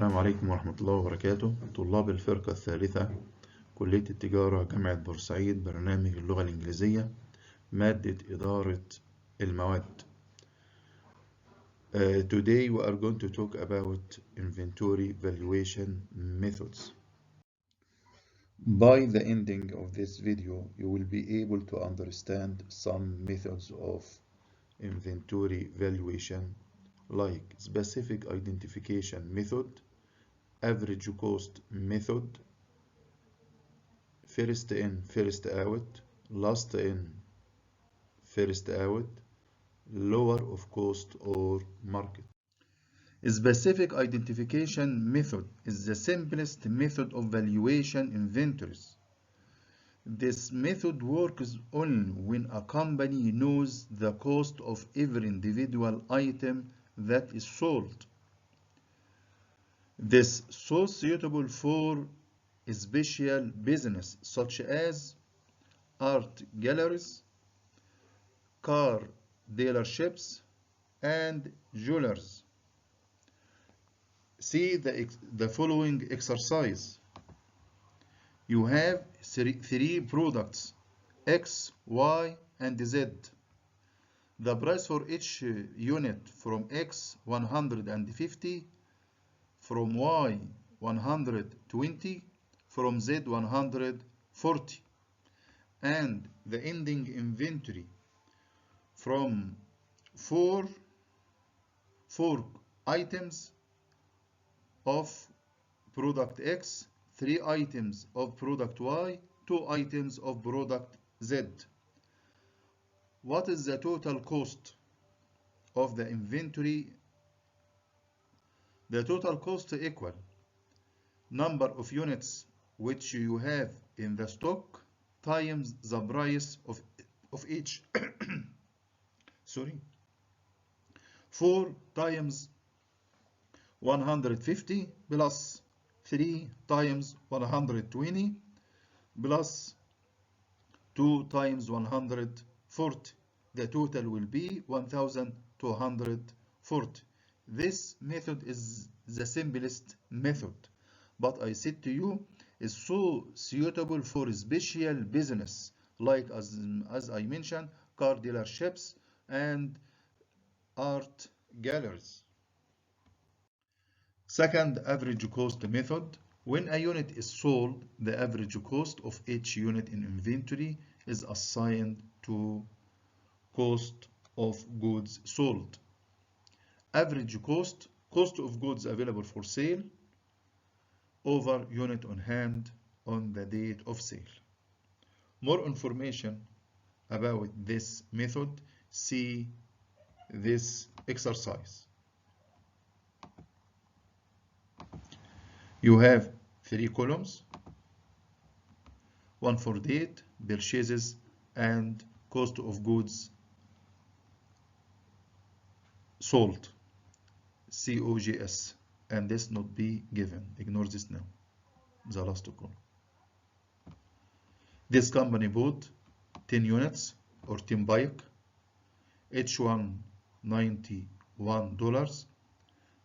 السلام عليكم ورحمة الله وبركاته. طلاب الفرقة الثالثة كلية التجارة جامعة بورسعيد، برنامج اللغة الإنجليزية، مادة إدارة المواد. Today we are going to talk about inventory valuation methods. By the ending of this video, you will be able to understand some methods of inventory valuation, like specific identification method, average cost method, first in, first out, last in, first out, lower of cost or market. Specific identification method is the simplest method of valuation inventories. This method works only when a company knows the cost of every individual item that is sold. This is so suitable for special business such as art galleries, car dealerships, and jewelers. See the following exercise. You have three products, X, Y, and Z. The price for each unit from X 150, from Y 120, from Z 140, and the ending inventory from four items of product X, 3 items of product Y, 2 items of product Z. What is the total cost of the inventory? The total cost equal number of units which you have in the stock times the price of each. 4 times 150 plus 3 times 120 plus 2 times 140. The total will be 1240. This method is the simplest method, but I said to you, is so suitable for special business, like as I mentioned, car dealerships and art galleries. Second, average cost method. When a unit is sold, the average cost of each unit in inventory is assigned to cost of goods sold. Average cost of goods available for sale over unit on hand on the date of sale. More information about this method, see this exercise. You have 3 columns, one for date, purchases, and cost of goods sold, COGS, and this not be given. Ignore this now, the last column. This company bought 10 units or 10 bike, each one $91.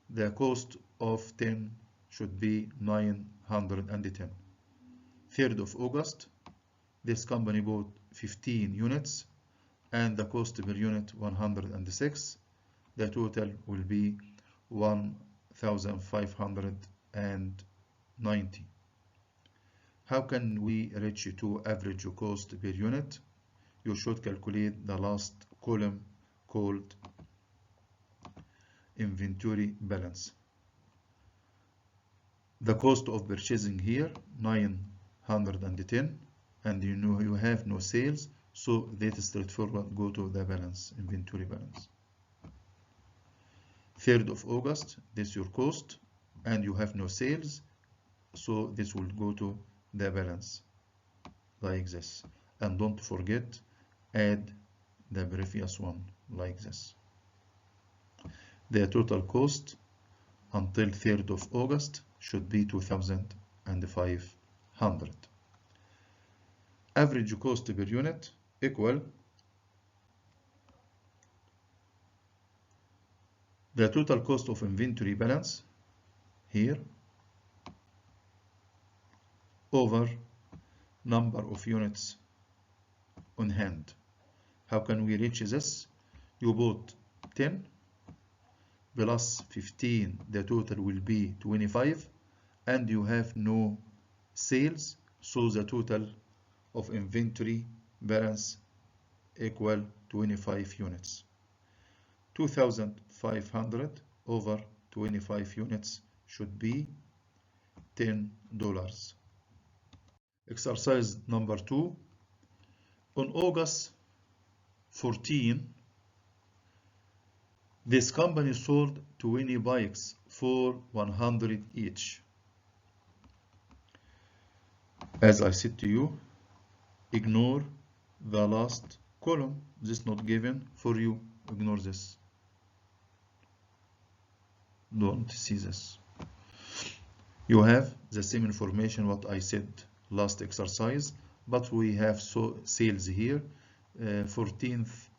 The cost of 10 should be 910. 3rd of August, this company bought 15 units and the cost per unit 106. The total will be 1590. How can we reach to average cost per unit? You should calculate the last column called inventory balance. The cost of purchasing here 910, and you know you have no sales, so that is straightforward. Go to the balance, inventory balance. 3rd of August, this is your cost, and you have no sales, so this will go to the balance like this. And don't forget, add the previous one like this. The total cost until 3rd of August should be 2500. Average cost per unit equal the total cost of inventory balance here over number of units on hand. How can we reach this? You bought 10 plus 15, the total will be 25, and you have no sales, so the total of inventory balance equal 25 units. 2,500 over 25 units should be $10. Exercise number 2. On August 14, this company sold 20 bikes for 100 each. As I said to you, ignore the last column. This is not given for you. Ignore this. Don't see this. You have the same information what I said last exercise, but we have sales here. 14th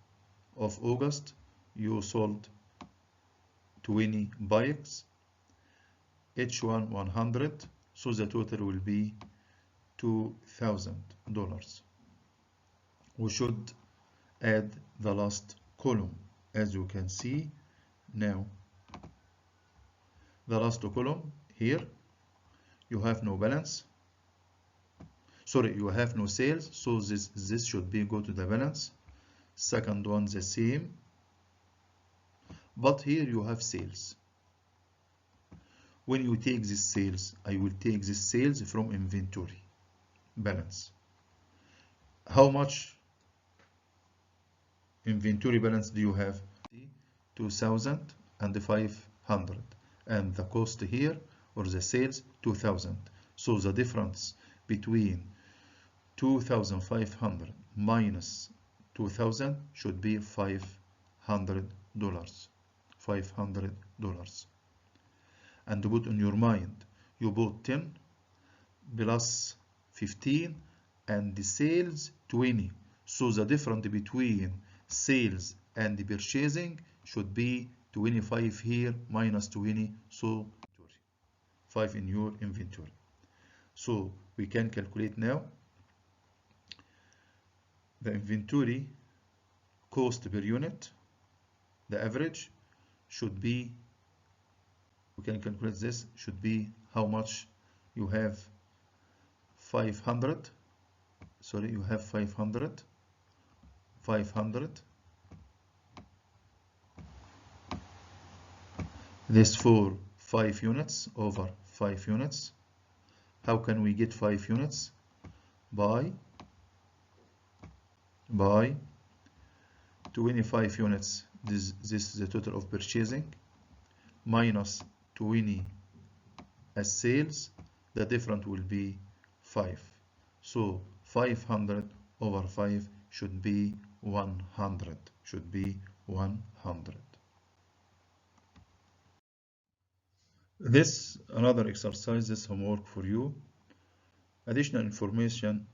of August, you sold 20 bikes, each one 100, so the total will be $2,000. We should add the last column, as you can see now. The last column here, you have no balance. Sorry, you have no sales, so this should be go to the balance. Second one the same, but here you have sales. When you take this sales, I will take this sales from inventory balance. How much inventory balance do you have? 2,500, and the cost here or the sales 2,000. So the difference between 2,500 minus 2,000 should be $500. $500. And put in your mind, you bought 10 plus 15 and the sales 20. So the difference between sales and the purchasing should be 25 here minus 20, so 5 in your inventory. So we can calculate now the inventory cost per unit. The average should be, we can calculate this, should be how much you have. 500, sorry, you have 500. This for 5 units over 5 units. How can we get 5 units? By 25 units. This is the total of purchasing minus 20 as sales. The difference will be 5. So 500 over 5 should be 100. Should be 100. This another exercise, this homework for you. Additional information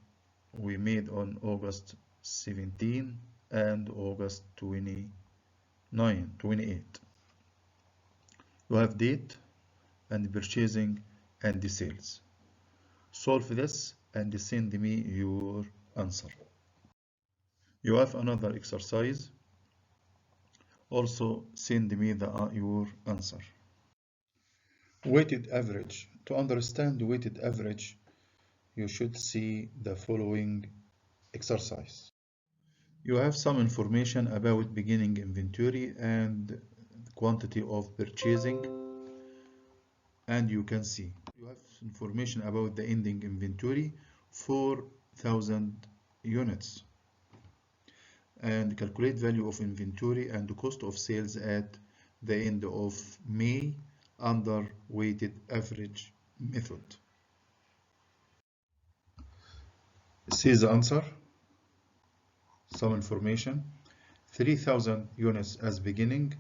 we made on August 17 and August 28. You have date and purchasing and the sales. Solve this and send me your answer. You have another exercise. Also send me your answer. Weighted average. To understand weighted average, you should see the following exercise. You have some information about beginning inventory and quantity of purchasing, and you can see you have information about the ending inventory, 4,000 units, and calculate value of inventory and the cost of sales at the end of May under weighted average method. See the answer. Some information, 3,000 units as beginning,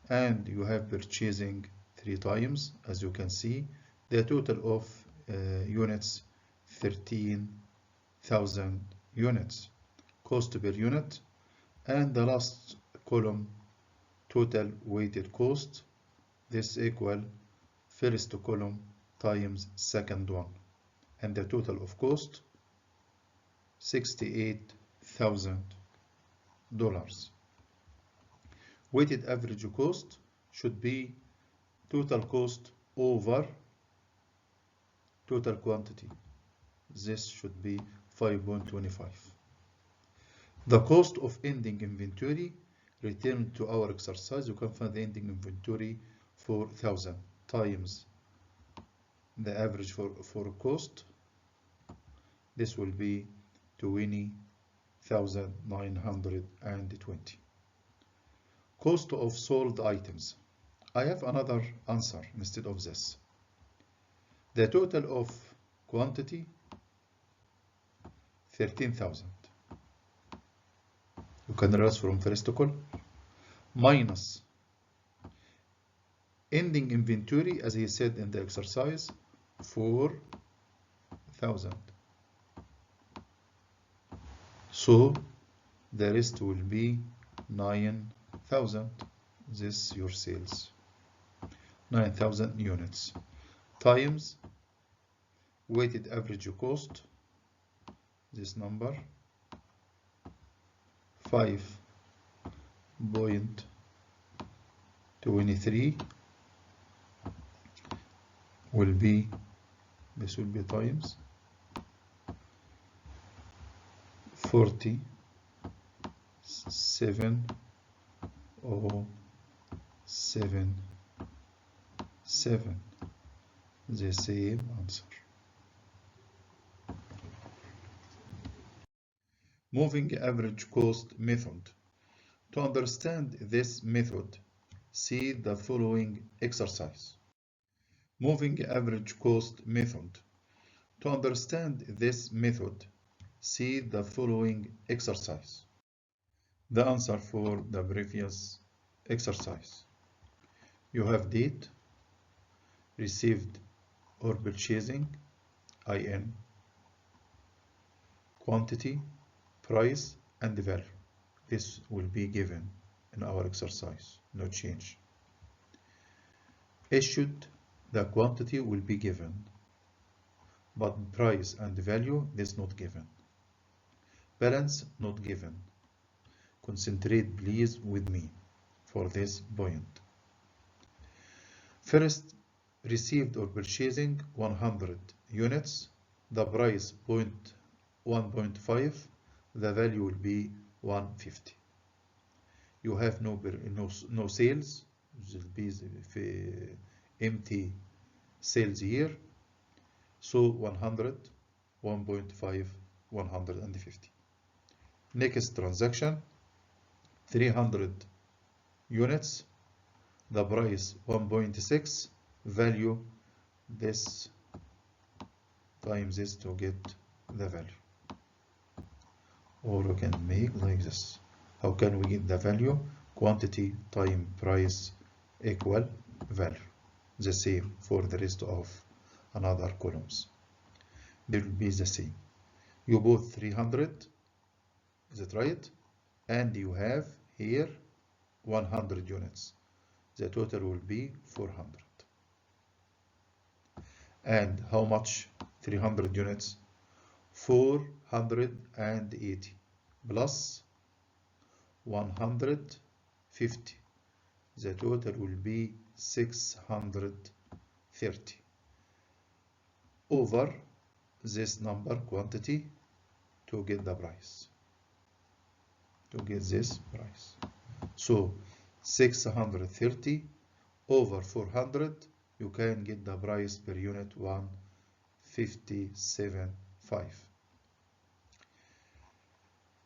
and you have purchasing 3 times, as you can see. The total of units 13,000 units. Cost per unit, and the last column total weighted cost. This equal first column times second one, and the total of cost $68,000. Weighted average cost should be total cost over total quantity. This should be 5.25. The cost of ending inventory, return to our exercise, you can find the ending inventory 4,000 times the average for cost. This will be 20,920. Cost of sold items. I have another answer instead of this. The total of quantity 13,000. You can erase from first column minus ending inventory, as he said in the exercise, 4,000. So the rest will be 9,000. This your sales, 9,000 units, times weighted average cost, this number 5.23 will be, this will be times 47,077, the same answer. Moving average cost method. To understand this method, see the following exercise. Moving average cost method. To understand this method, see the following exercise. The answer for the previous exercise. You have date, received or purchasing, IN, quantity, price, and value. This will be given in our exercise, no change. Issued, the quantity will be given, but price and value, this not given. Balance, not given. Concentrate please with me for this point. First, received or purchasing 100 units, the price 1.5, the value will be 150. You have no sales, will be empty sales here, so 100, 1.5, 150. Next transaction, 300 units, the price 1.6, value this times this to get the value. Or we can make like this. How can we get the value? Quantity times price equal value. The same for the rest of another columns. They will be the same. You bought 300, is it right? And you have here 100 units. The total will be 400. And how much? 300 units? 480 plus 150. The total will be 630 over this number quantity to get the price. To get this price. So 630 over 400, you can get the price per unit 157.5.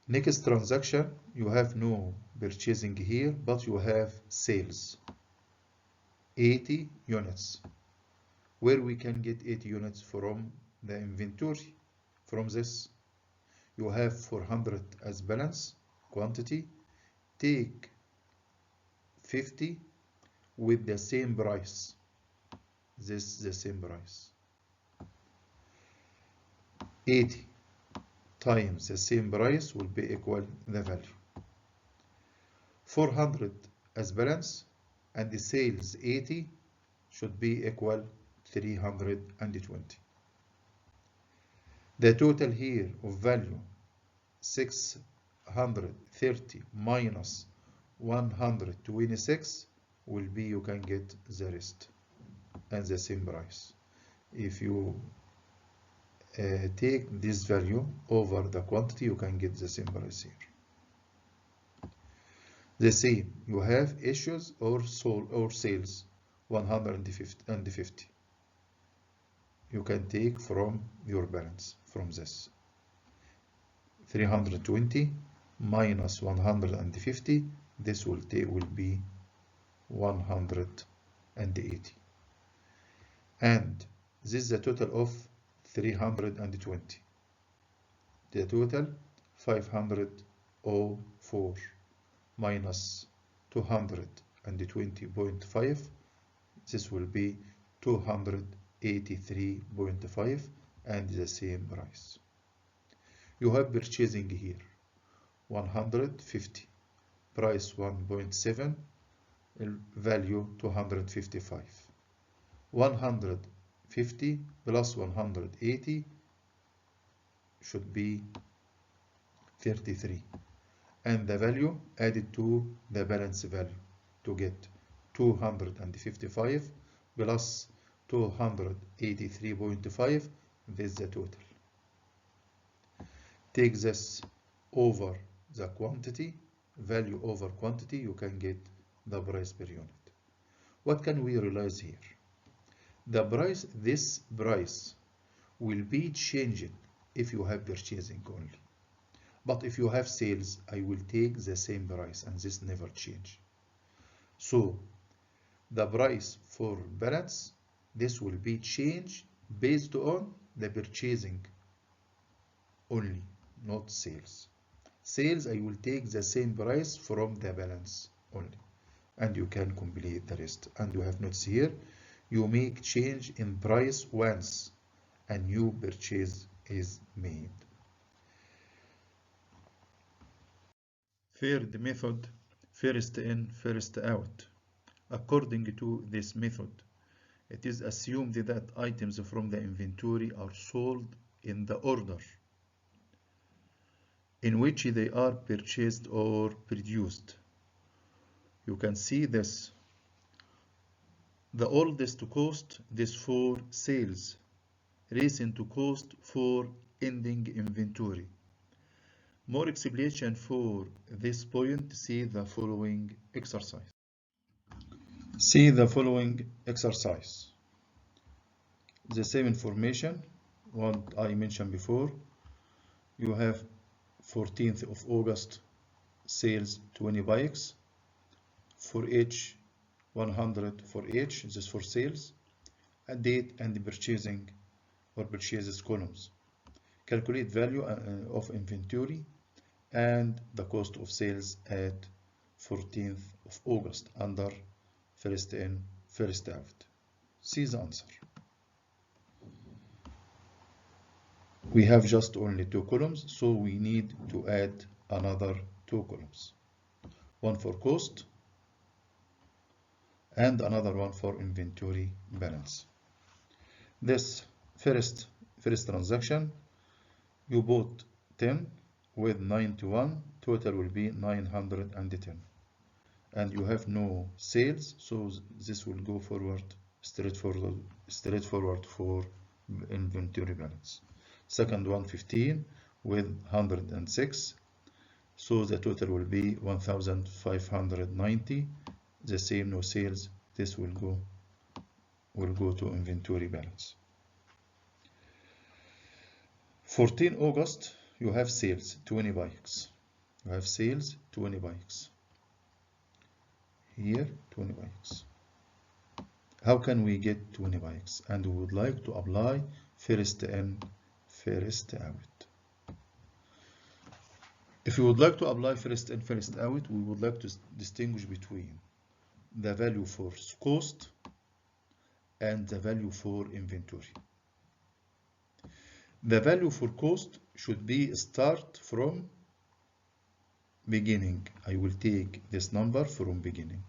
Next transaction, you have no purchasing here, but you have sales. 80 units. Where we can get 80 units from the inventory? From this. You have 400 as balance quantity. Take 50 with the same price. This is the same price. 80 times the same price will be equal the value. 400 as balance and the sales 80, should be equal 320. The total here of value 630 minus 126 will be, you can get the rest and the same price. If you take this value over the quantity, you can get the same price here. The same, you have issues or sales 150. You can take from your balance from this 320 minus 150. This will be 180, and this is the total of 320. The total 504 minus 220.5. This will be 283.5 and the same price. You have purchasing here 150, price 1.7, value 255. 150 plus 180 should be 33, and the value added to the balance value to get 255 plus 283.5. This is the total. Take this over the quantity, value over quantity, you can get the price per unit. What can we realize here? The price, this price will be changed if you have purchasing only. But if you have sales, I will take the same price and this never change. So the price for balance, this will be changed based on the purchasing only, not sales. Sales, I will take the same price from the balance only, and you can complete the rest. And you have notes here, you make change in price once a new purchase is made. Third method, first in, first out. According to this method, it is assumed that items from the inventory are sold in the order in which they are purchased or produced. You can see this. The oldest cost, this for sales, recent cost for ending inventory. More explanation for this point, see the following exercise. See the following exercise. The same information, what I mentioned before. You have 14th of August sales 20 bikes. For each 100 for each, this is for sales. A date and the purchasing or purchases columns. Calculate value of inventory and the cost of sales at 14th of August under first in, first out. See the answer. We have just only 2 columns, so we need to add another 2 columns. One for cost and another one for inventory balance. This first transaction, you bought 10 with 91, total will be 910. And you have no sales, so this will go forward, straightforward for inventory balance. Second one 15 with 106, so the total will be 1590. The same, no sales, this will go to inventory balance. 14 August, you have sales 20 bikes. You have sales 20 bikes. Here 20 bikes. How can we get 20 bikes? And we would like to apply first in, first out. If we would like to apply first in, first out, we would like to distinguish between the value for cost and the value for inventory. The value for cost should be start from beginning. I will take this number from beginning.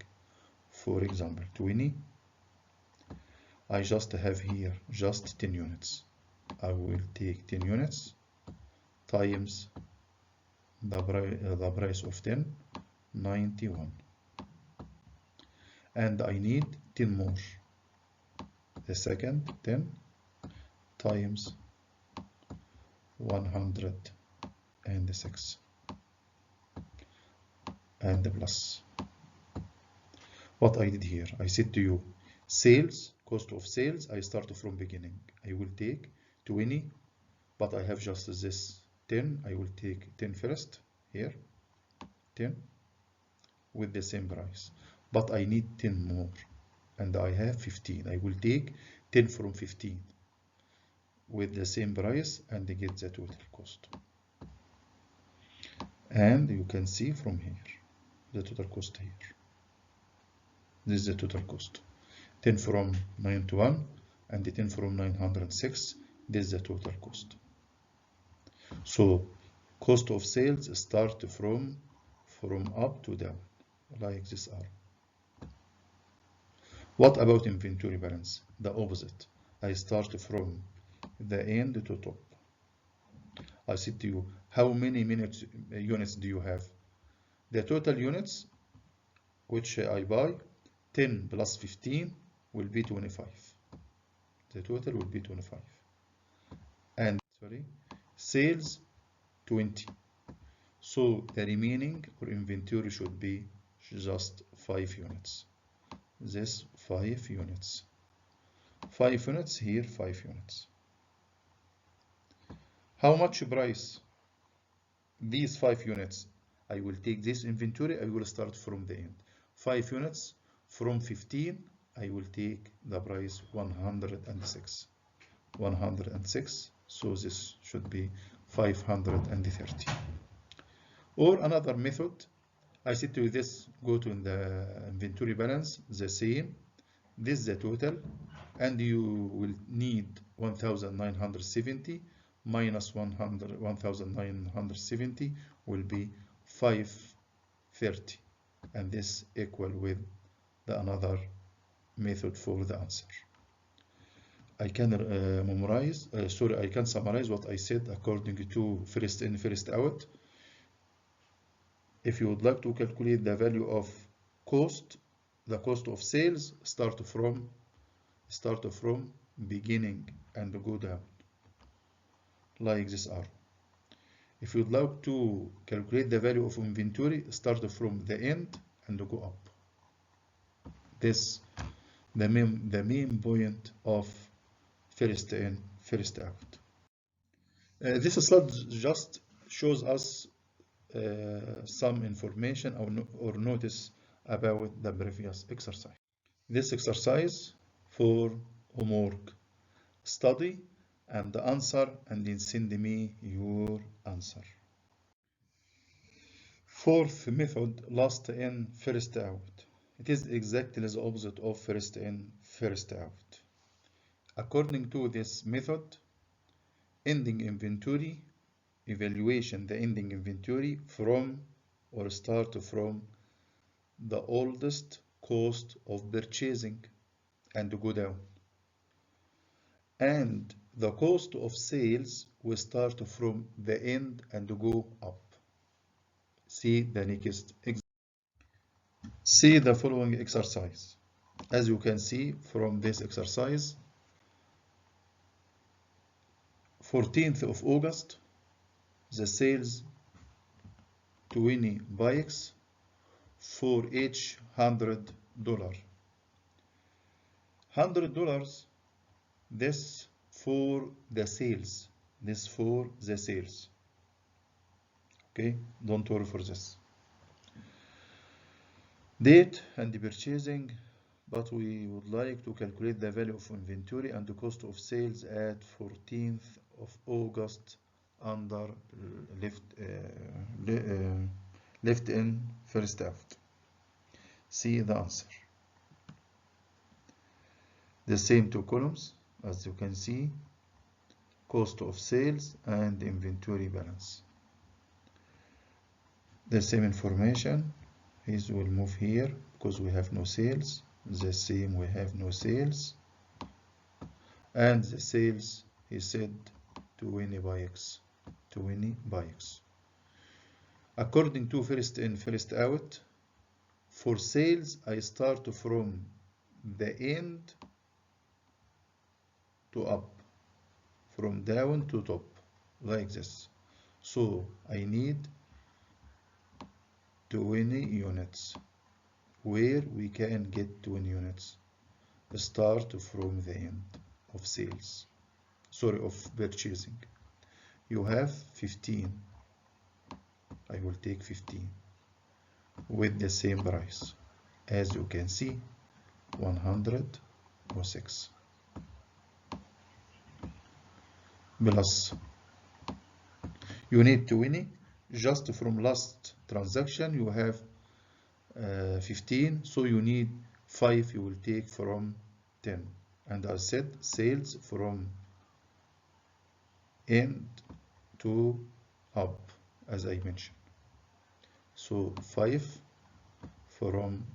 For example, 20 I just have here just 10 units. I will take 10 units times the price of 10, 91. And I need 10 more. The second 10 times 106 and plus. What I did here, I said to you, sales, cost of sales, I start from beginning. I will take 20, but I have just this 10. I will take 10 first, here, 10, with the same price. But I need 10 more, and I have 15. I will take 10 from 15 with the same price and get the total cost. And you can see from here, the total cost here. This is the total cost. 10 from 91 and 10 from 906. This is the total cost. So cost of sales start from up to down, like this arrow. What about inventory balance? The opposite. I start from the end to top. I said to you, how many units do you have? The total units which I buy, 10 plus 15 will be 25. The total will be 25. And sales 20. So the remaining or inventory should be just 5 units. This 5 units. 5 units here, 5 units. How much price? These 5 units. I will take this inventory. I will start from the end. 5 units from 15. I will take the price 106. 106. So this should be 530. Or another method. I said to this, go to the inventory balance, the same. This is the total, and you will need 1970 minus 1970 will be 530, and this equal with the another method for the answer. I can I can summarize what I said according to first in, first out. If you would like to calculate the value of cost, the cost of sales, start from beginning and go down, like this arrow. If you'd like to calculate the value of inventory, start from the end and go up. This the main point of first in, first out. This slide just shows us some information or notice about the previous exercise. This exercise for homework. Study and answer and then send me your answer. Fourth method, last in, first out. It is exactly the opposite of first in, first out. According to this method, ending inventory evaluation, the ending inventory from or start from the oldest cost of purchasing and go down. And the cost of sales will start from the end and go up. See the next example. See the following exercise. As you can see from this exercise, 14th of August, the sales 20 bikes for each $100. $100, this for the sales. This for the sales. Okay, don't worry for this. Date and the purchasing, but we would like to calculate the value of inventory and the cost of sales at 14th of August under left in, first out. See the answer. The same two columns, as you can see, cost of sales and inventory balance. The same information. We'll move here because we have no sales. The same, we have no sales. and the sales, he said 20 bikes. 20 bikes. According to first in, first out, for sales, I start from the end to up, from down to top, like this. So I need 20 units. Where we can get 20 units? Start from the end of sales, sorry, of purchasing. You have 15. I will take 15 with the same price. As you can see, 106 plus you need 20. Just from last transaction you have 15, so you need 5. You will take from 10, and I said sales from end to up, as I mentioned. So 5 from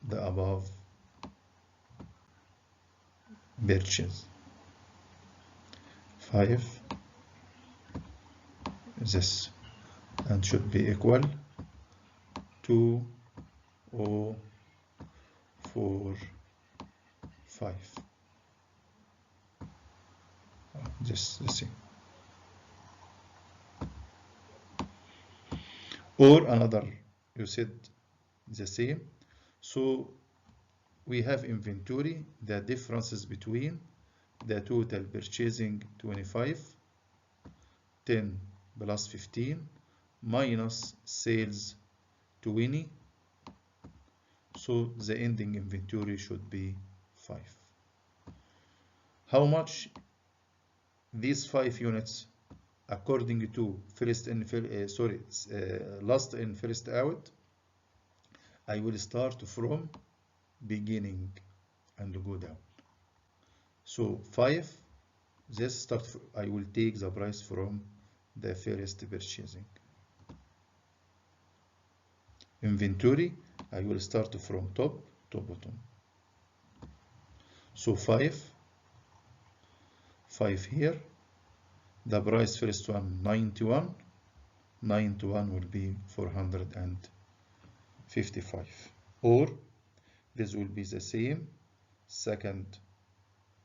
the above purchase, 5 this, and should be equal to 045. This the same. Or another, you said the same. So we have inventory, the differences between the total purchasing 25, 10 plus 15 minus sales 20. So the ending inventory should be 5. How much these 5 units according to first in last in first out? I will start from beginning and go down. So 5, this start, I will take the price from the first purchasing. Inventory, I will start from top to bottom. So 5 here. The price first one 91. 91 will be 455. Or this will be the same. Second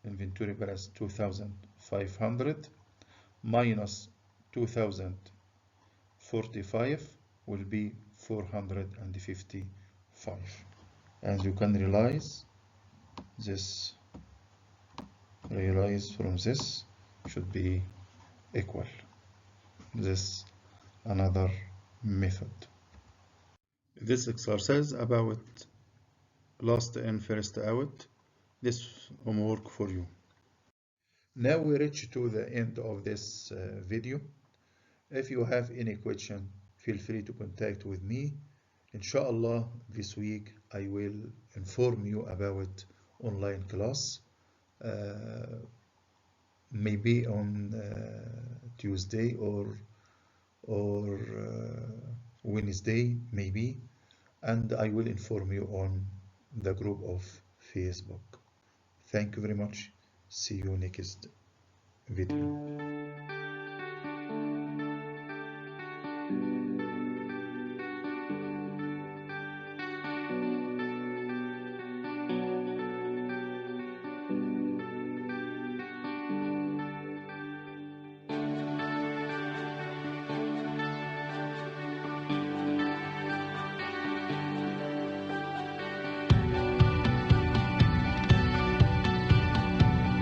inventory price 2500 minus 2045 will be 455. And you can realize from this should be equal. This another method. This exercise about last in first out. This homework for you. Now we reach to the end of this video. If you have any question, feel free to contact with me. Inshallah, this week I will inform you about online class. Maybe on Tuesday or Wednesday, maybe, and I will inform you on the group of Facebook. Thank you very much. See you next video.